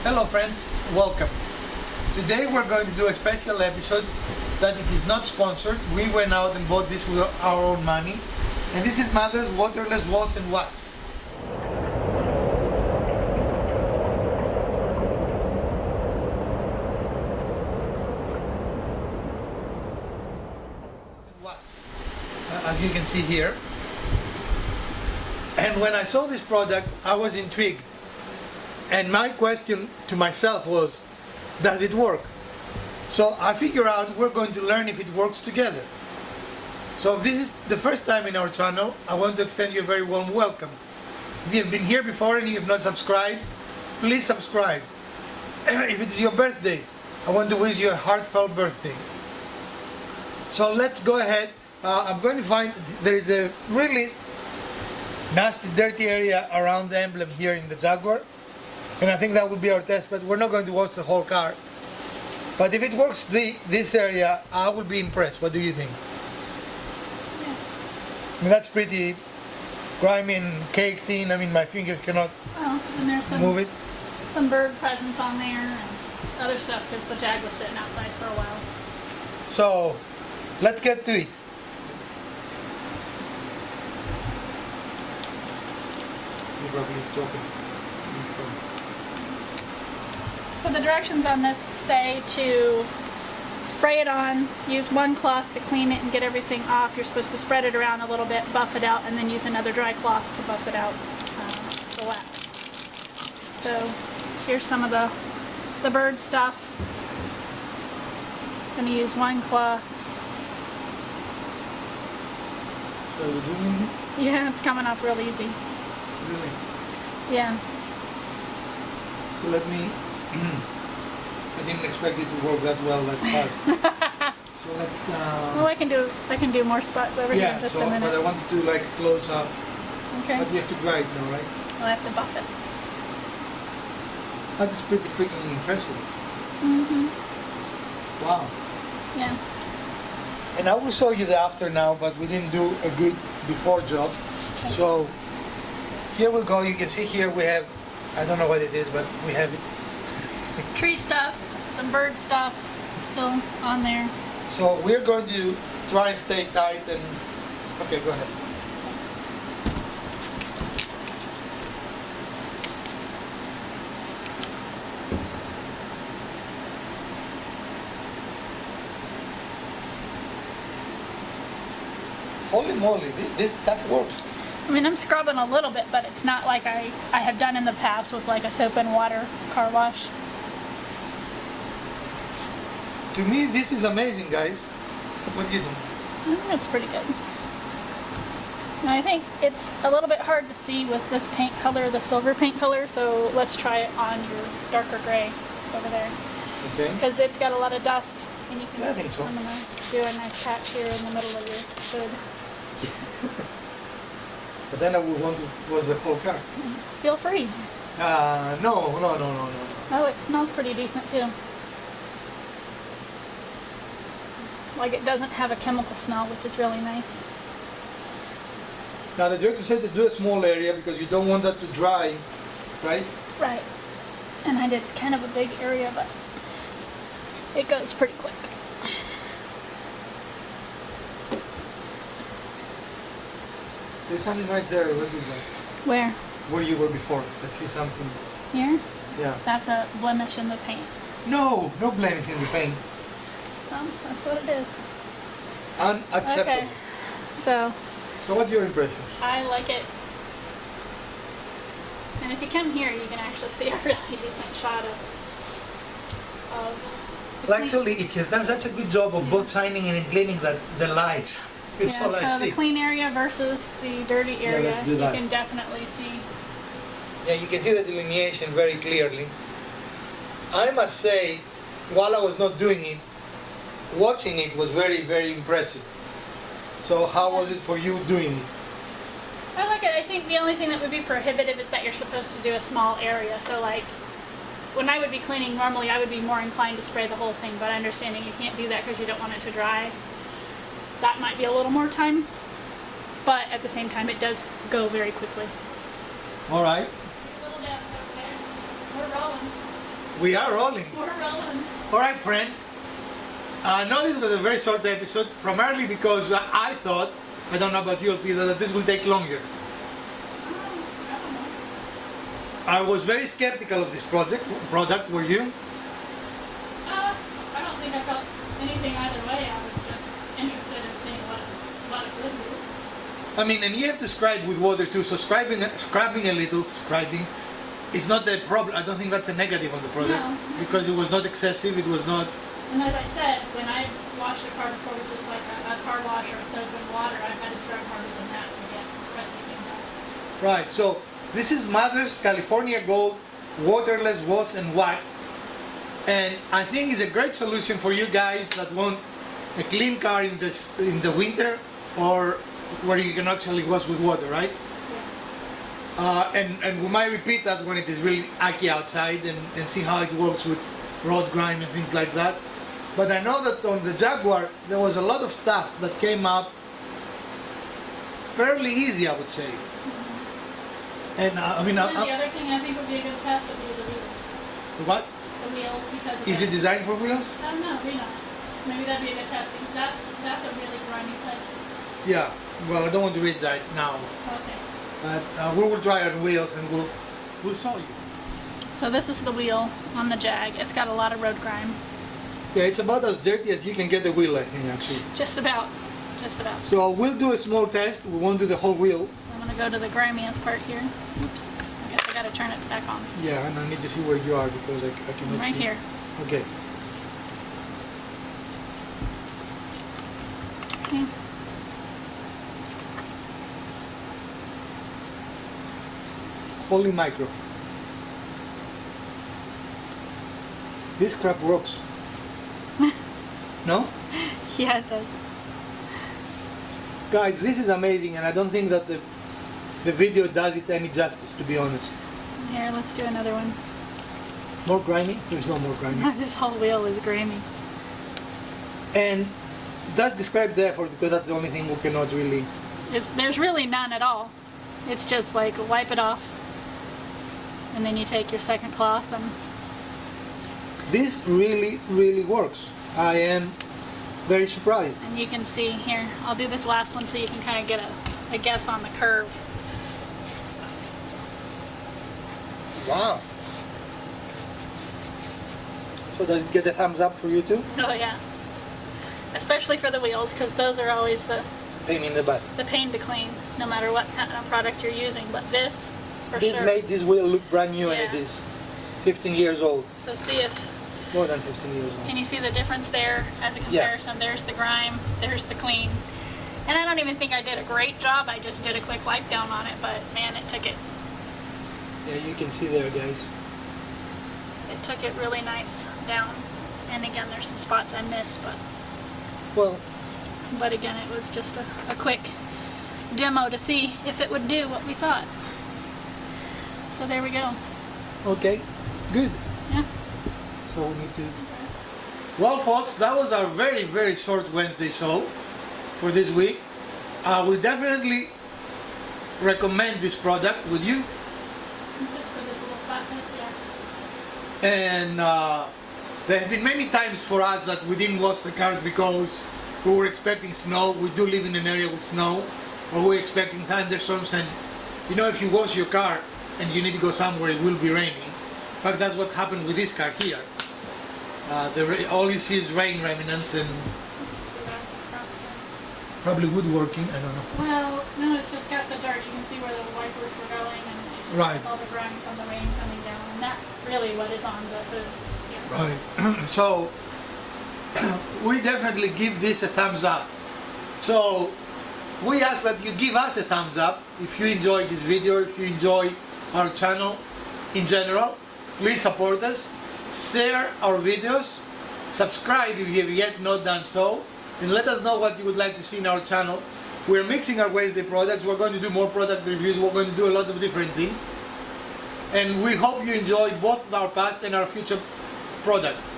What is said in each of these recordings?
Hello friends, welcome. Today we're going to do a special episode that it is not sponsored. We went out and bought this with our own money. And this is Mother's Waterless Walls and Wax. As you can see here. And when I saw this product, I was intrigued. And my question to myself was, does it work? So I figure out we're going to learn if it works together. So if this is the first time in our channel, I want to extend you a very warm welcome. If you have been here before and you have not subscribed, please subscribe. If it is your birthday, I want to wish you a heartfelt birthday. So let's go ahead. I'm going to find there is a really nasty dirty area around the emblem here in the Jaguar, and I think that will be our test, but we're not going to wash the whole car. But if it works this area, I will be impressed. What do you think? Yeah. I mean, that's pretty grimy and caked in. I mean, my fingers cannot and there's move it. some bird presents on there and other stuff because the Jag was sitting outside for a while. So let's get to it. So the directions on this say to spray it on, use one cloth to clean it and get everything off. You're supposed to spread it around a little bit, buff it out, and then use another dry cloth to buff it out, the wax. So here's some of the bird stuff. I'm going to use one cloth. So you're doing it? Yeah, it's coming off real easy. Really? Yeah. So let me. I didn't expect it to work that well that fast. So let. Well, I can do more spots over here in just a minute. But I want to do like a close up. Okay. But you have to dry it now, right? I'll have to buff it. That is pretty freaking impressive. Wow. Yeah. And I will show you the after now, but we didn't do a good before job. Okay. So here we go. You can see here we have, I don't know what it is, but we have it. Tree stuff, some bird stuff still on there. So we're going to try and stay tight and, okay, go ahead. Holy moly, this stuff works. I mean, I'm scrubbing a little bit, but it's not like I have done in the past with like a soap and water car wash. To me, this is amazing, guys. What do you think? I think that's pretty good. And I think it's a little bit hard to see with this paint color, the silver paint color, so let's try it on your darker gray over there. Okay. Because it's got a lot of dust. And you can Yeah, I think so. I'm going to do a nice patch here in the middle of your hood. But then I would want to wash the whole car. Feel free. No. Oh, it smells pretty decent too. Like it doesn't have a chemical smell, which is really nice. Now the director said to do a small area because you don't want that to dry, right? Right. And I did kind of a big area, but it goes pretty quick. There's something right there. What is that? Where? Where you were before. I see something. Here? Yeah. That's a blemish in the paint. No blemish in the paint. Well, that's what it is. Unacceptable. Okay. So what's your impressions? I like it. And if you come here, you can actually see a really decent shot of Well, actually, it has done such a good job of both shining and cleaning the light. It's all I so see. the clean area versus the dirty area, let's do that. you can definitely see. Yeah, you can see the delineation very clearly. I must say, while I was not doing it, watching it was very, very impressive. So how was it for you doing it? I like it. I think the only thing that would be prohibitive is that you're supposed to do a small area. So like, when I would be cleaning normally, I would be more inclined to spray the whole thing, but understanding you can't do that because you don't want it to dry. That might be a little more time, but at the same time, it does go very quickly. All right. Your little dance over there. We're rolling. We are rolling. We're rolling. All right, friends. I know this was a very short episode, primarily because I thought, I don't know about you, Peter, that this will take longer. I was very skeptical of this product. Were you? I don't think I felt anything either way. I was just interested in seeing what it would do. I mean, and you have to scribe with water too, so scribing a little, is not the problem. I don't think that's a negative on the product, No. because it was not excessive, it was not... And as I said, when I washed a car before with just like a car wash or a soap and water, I've had to scrub harder than that to get crusty things off. Right, so this is Mother's California Gold Waterless Wash and Wax, and I think it's a great solution for you guys that want a clean car in the winter, or where you can actually wash with water, right? Yeah. And we might repeat that when it is really icky outside, and see how it works with road grime and things like that. But I know that on the Jaguar there was a lot of stuff that came up fairly easy, I would say. And I mean, The other thing I think would be a good test would be the wheels. what? The wheels, because of Is it designed for wheels? I don't know, maybe that'd be a good test, because that's a really grimy place. Yeah. Well, I don't want to read that now. Okay. But we will try on wheels, and we'll show you. So this is the wheel on the Jag. It's got a lot of road grime. Yeah, it's about as dirty as you can get a wheel, I think, actually. Just about. Just about. So we'll do a small test. We won't do the whole wheel. So I'm going to go to the grimiest part here. Oops. I guess I got to turn it back on. Yeah, and I need to see where you are because I cannot Right see. here. Okay. Okay. Holy micro. This crap works. No? Yeah, it does. Guys, this is amazing, and I don't think that the video does it any justice, to be honest. Here, let's do another one. More grimy? There's no more grimy. This whole wheel is grimy. And just describe the effort, because that's the only thing we cannot really... There's really none at all. It's just like wipe it off, and then you take your second cloth and... This really, really works. I am very surprised. And you can see here, I'll do this last one so you can kind of get a guess on the curve. Wow. So does it get a thumbs up for you too? Oh yeah. Especially for the wheels, because those are always the Pain in the butt. pain to clean, no matter what kind of product you're using. But this, for This sure. made this wheel look brand new, and Yeah. it is 15 years old. So see if, More than 15 years old. can you see the difference there as a comparison? There's the grime, there's the clean. And I don't even think I did a great job, I just did a quick wipe down on it, but man, it took it Yeah, you can see there, guys. really nice down. And again, there's some spots I missed, Well, but again, it was just a quick demo to see if it would do what we thought. So there we go. okay, good. Yeah. So we need to... Well, folks, that was our very, very short Wednesday show for this week. I will definitely recommend this product, would you? Just for this little spot test, yeah. And there have been many times for us that we didn't wash the cars because we were expecting snow. We do live in an area with snow, or we're expecting thunderstorms, and you know, if you wash your car and you need to go somewhere, it will be raining. In fact, that's what happened with this car here. All you see is rain remnants and See what I can cross there. probably woodworking, I don't know. Well, no, it's just got the dirt. You can see where the wipers were going, and it just Right. has all the grime from the rain coming down. And that's really what is on the hood. Yeah. Right. So we definitely give this a thumbs up. So we ask that you give us a thumbs up if you enjoyed this video, if you enjoy our channel in general. Please support us, share our videos, subscribe if you have yet not done so, and let us know what you would like to see in our channel. We're mixing our Wednesday products. We're going to do more product reviews. We're going to do a lot of different things. And we hope you enjoy both our past and our future projects.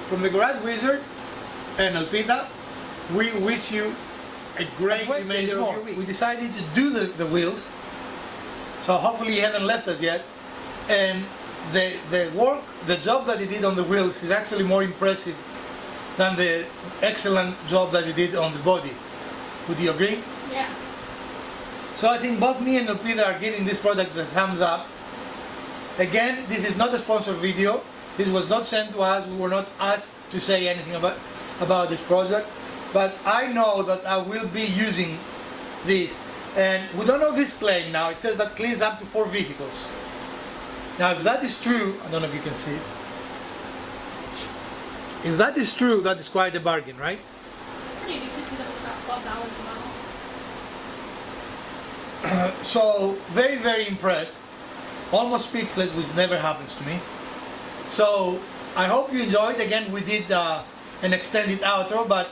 From the Garage Wizard and Alpita, we wish you a great remainder of your week. We decided to do the wheels, so hopefully you haven't left us yet. And the job that he did on the wheels is actually more impressive than the excellent job that he did on the body. Would you agree? Yeah. So I think both me and Elpida are giving this product a thumbs up. Again, this is not a sponsored video. This was not sent to us. We were not asked to say anything about this project. But I know that I will be using this. And we don't know this claim now. It says that cleans up to 4 vehicles. Now, if that is true, I don't know if you can see it. If that is true, that is quite a bargain, right? Pretty decent because it was about $12 a mile. So, very, very impressed. Almost speechless, which never happens to me. So, I hope you enjoyed. Again, we did an extended outro, but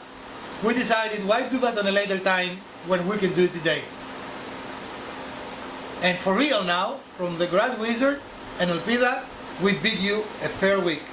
we decided why do that on a later time when we can do it today. And for real now, from the Grass Wizard and Elpida, we bid you a fair week.